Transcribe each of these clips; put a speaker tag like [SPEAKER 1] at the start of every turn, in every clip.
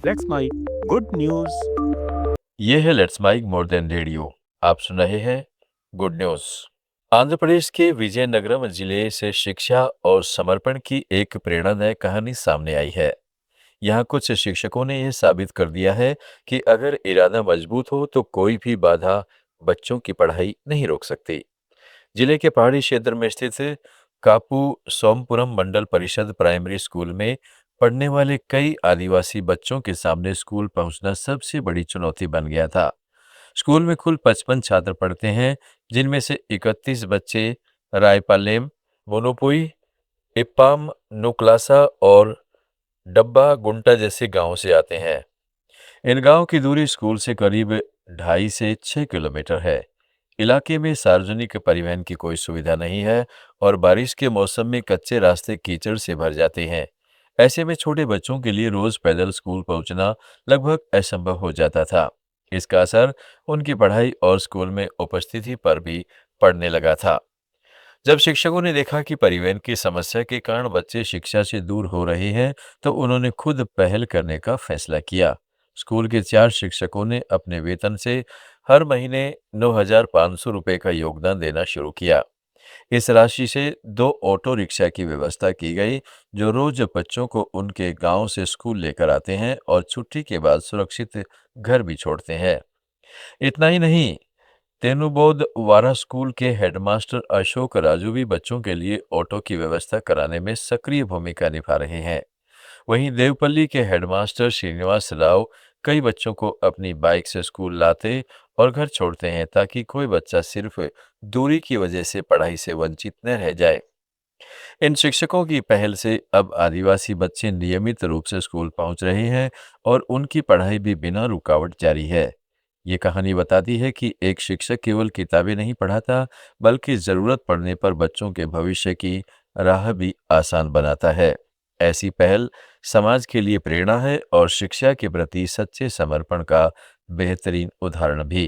[SPEAKER 1] Let's my good news.
[SPEAKER 2] ये है let's mic more than radio. आप सुन रहे हैं गुड न्यूज। आंध्र प्रदेश के विजयनगरम जिले से शिक्षा और समर्पण की एक प्रेरणादायक कहानी सामने आई है। यहाँ कुछ शिक्षकों ने यह साबित कर दिया है कि अगर इरादा मजबूत हो तो कोई भी बाधा बच्चों की पढ़ाई नहीं रोक सकती। जिले के पहाड़ी क्षेत्र में स्थित कापू सोमपुरम मंडल परिषद प्राइमरी स्कूल में पढ़ने वाले कई आदिवासी बच्चों के सामने स्कूल पहुंचना सबसे बड़ी चुनौती बन गया था। स्कूल में कुल 55 छात्र पढ़ते हैं, जिनमें से 31 बच्चे रायपालेम, मोनोपुई, इप्पाम, नुक्लासा और डब्बा गुंटा जैसे गांवों से आते हैं। इन गांवों की दूरी स्कूल से करीब 2.5 से 6 किलोमीटर है। इलाके में सार्वजनिक परिवहन की कोई सुविधा नहीं है और बारिश के मौसम में कच्चे रास्ते कीचड़ से भर जाते हैं। ऐसे में छोटे बच्चों के लिए रोज पैदल स्कूल पहुंचना लगभग असंभव हो जाता था। इसका असर उनकी पढ़ाई और स्कूल में उपस्थिति पर भी पड़ने लगा था। जब शिक्षकों ने देखा कि परिवहन की समस्या के कारण बच्चे शिक्षा से दूर हो रहे हैं, तो उन्होंने खुद पहल करने का फैसला किया। स्कूल के 4 शिक्षकों ने अपने वेतन से हर महीने 9,500 रुपये का योगदान देना शुरू किया। इस राशि से 2 ऑटो रिक्शा की व्यवस्था की गई, जो रोज बच्चों को उनके गांव से स्कूल लेकर आते हैं और छुट्टी के बाद सुरक्षित घर भी छोड़ते हैं। इतना ही नहीं, तेनुबोध वारा स्कूल के हेडमास्टर अशोक राजू भी बच्चों के लिए ऑटो की व्यवस्था कराने में सक्रिय भूमिका निभा रहे हैं। वहीं देवपल्ली के हेडमास्टर श्रीनिवास राव कई बच्चों को अपनी बाइक से स्कूल लाते और घर छोड़ते हैं, ताकि कोई बच्चा सिर्फ दूरी की वजह से पढ़ाई से वंचित न रह जाए। इन शिक्षकों की पहल से अब आदिवासी बच्चे नियमित रूप से स्कूल पहुंच रहे हैं और उनकी पढ़ाई भी बिना रुकावट जारी है। ये कहानी बताती है कि एक शिक्षक केवल किताबें नहीं पढ़ाता, बल्कि जरूरत पड़ने पर बच्चों के भविष्य की राह भी आसान बनाता है। ऐसी पहल समाज के लिए प्रेरणा है और शिक्षा के प्रति सच्चे समर्पण का बेहतरीन उदाहरण भी।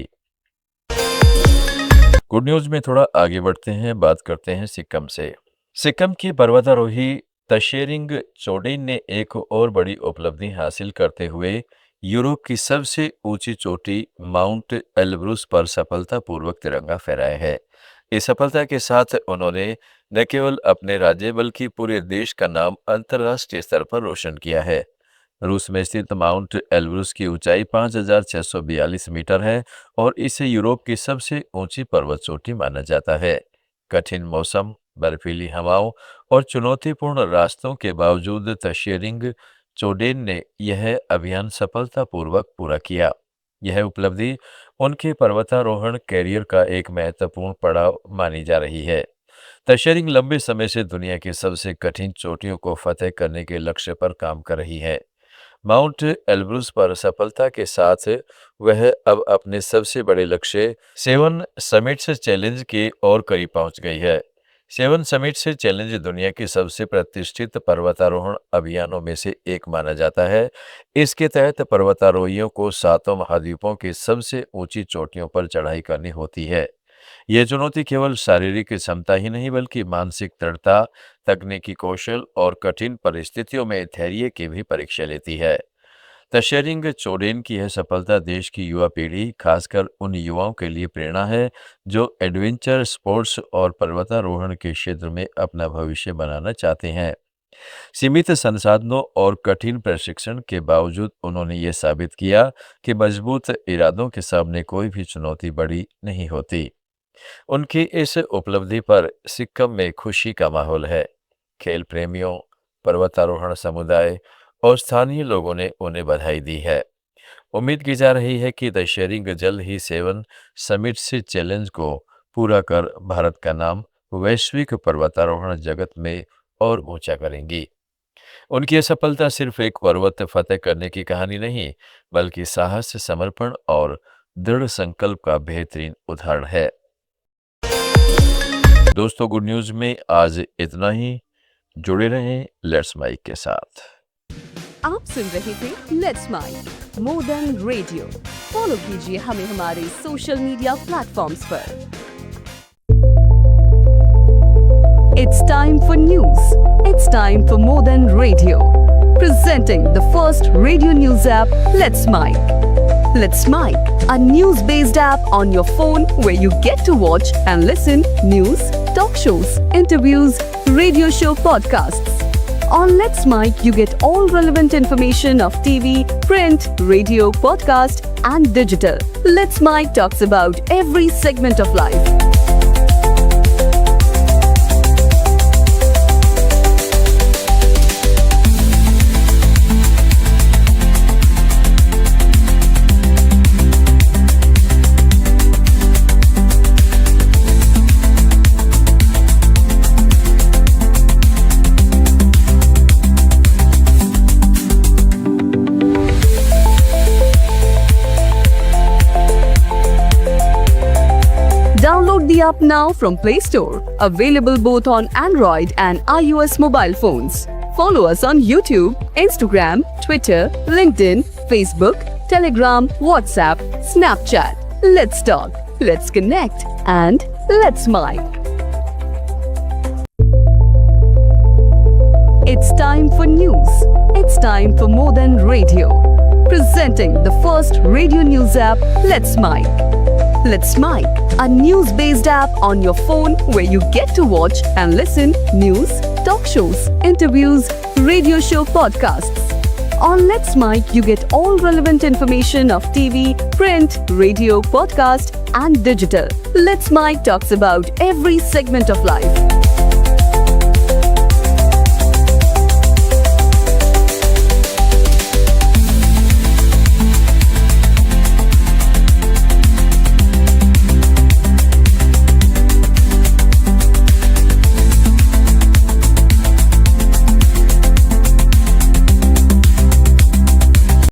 [SPEAKER 2] गुड न्यूज में थोड़ा आगे बढ़ते हैं, बात करते हैं सिक्किम से। सिक्किम की पर्वतारोही तशेरिंग चोडेन ने एक और बड़ी उपलब्धि हासिल करते हुए यूरोप की सबसे ऊंची चोटी माउंट एल्ब्रुस पर सफलतापूर्वक तिरंगा फहराया है। इस सफलता के साथ उन्होंने न केवल अपने राज्य बल्कि पूरे देश का नाम अंतर्राष्ट्रीय स्तर पर रोशन किया है। रूस में स्थित माउंट एल्ब्रुस की ऊंचाई 5,642 मीटर है और इसे यूरोप की सबसे ऊंची पर्वत चोटी माना जाता है। कठिन मौसम, बर्फीली हवाओं और चुनौतीपूर्ण रास्तों के बावजूद तशेरिंग चोडेन ने यह अभियान सफलतापूर्वक पूरा किया। यह उपलब्धि उनके पर्वतारोहण कैरियर का एक महत्वपूर्ण पड़ाव मानी जा रही है। तशेरिंग लंबे समय से दुनिया की सबसे कठिन चोटियों को फतेह करने के लक्ष्य पर काम कर रही है। माउंट एल्ब्रुस पर सफलता के साथ वह अब अपने सबसे बड़े लक्ष्य 7 समिट्स चैलेंज के और करीब पहुंच गई है। 7 समिट्स चैलेंज दुनिया के सबसे प्रतिष्ठित पर्वतारोहण अभियानों में से एक माना जाता है। इसके तहत पर्वतारोहियों को 7 महाद्वीपों की सबसे ऊंची चोटियों पर चढ़ाई करनी होती है। ये चुनौती केवल शारीरिक क्षमता ही नहीं, बल्कि मानसिक दृढ़ता, तकनीकी कौशल और कठिन परिस्थितियों में धैर्य की भी परीक्षा लेती है। तशेरिंग चोडेन की यह सफलता देश की युवा पीढ़ी, खासकर उन युवाओं के लिए प्रेरणा है जो एडवेंचर स्पोर्ट्स और पर्वतारोहण के क्षेत्र में अपना भविष्य बनाना चाहते हैं। सीमित संसाधनों और कठिन प्रशिक्षण के बावजूद उन्होंने ये साबित किया कि मजबूत इरादों के सामने कोई भी चुनौती बड़ी नहीं होती। उनकी इस उपलब्धि पर सिक्किम में खुशी का माहौल है। खेल प्रेमियों, पर्वतारोहण समुदाय और स्थानीय लोगों ने उन्हें बधाई दी है। उम्मीद की जा रही है कि दशहरी जल्द ही 7 समिट्स चैलेंज को पूरा कर भारत का नाम वैश्विक पर्वतारोहण जगत में और ऊंचा करेंगी। उनकी यह सफलता सिर्फ एक पर्वत फतेह करने की कहानी नहीं, बल्कि साहस, समर्पण और दृढ़ संकल्प का बेहतरीन उदाहरण है। दोस्तों, गुड न्यूज में आज इतना ही। जुड़े रहें लेट्स माइक के साथ।
[SPEAKER 3] आप सुन रहे थे let's mic more than radio. Follow कीजिए हमें हमारे सोशल मीडिया प्लेटफॉर्म्स पर। It's time for news, it's time for more than radio, presenting the first radio news app, Let's Mic. Let's Mic, a news-based app on your phone where you get to watch and listen news, talk shows, interviews, radio show podcasts. On Let's Mic, you get all relevant information of TV, print, radio, podcast, and digital. Let's Mic talks about every segment of life. Download the app now from Play Store. Available both on Android and iOS mobile phones. Follow us on YouTube, Instagram, Twitter, LinkedIn, Facebook, Telegram, WhatsApp, Snapchat. Let's talk, let's connect, and let's mic. It's time for news. It's time for more than radio. Presenting the first radio news app, Let's Mic. Let's Mic, a news-based app on your phone where you get to watch and listen news, talk shows, interviews, radio show podcasts. On Let's Mic, you get all relevant information of TV, print, radio, podcast, and digital. Let's Mic talks about every segment of life.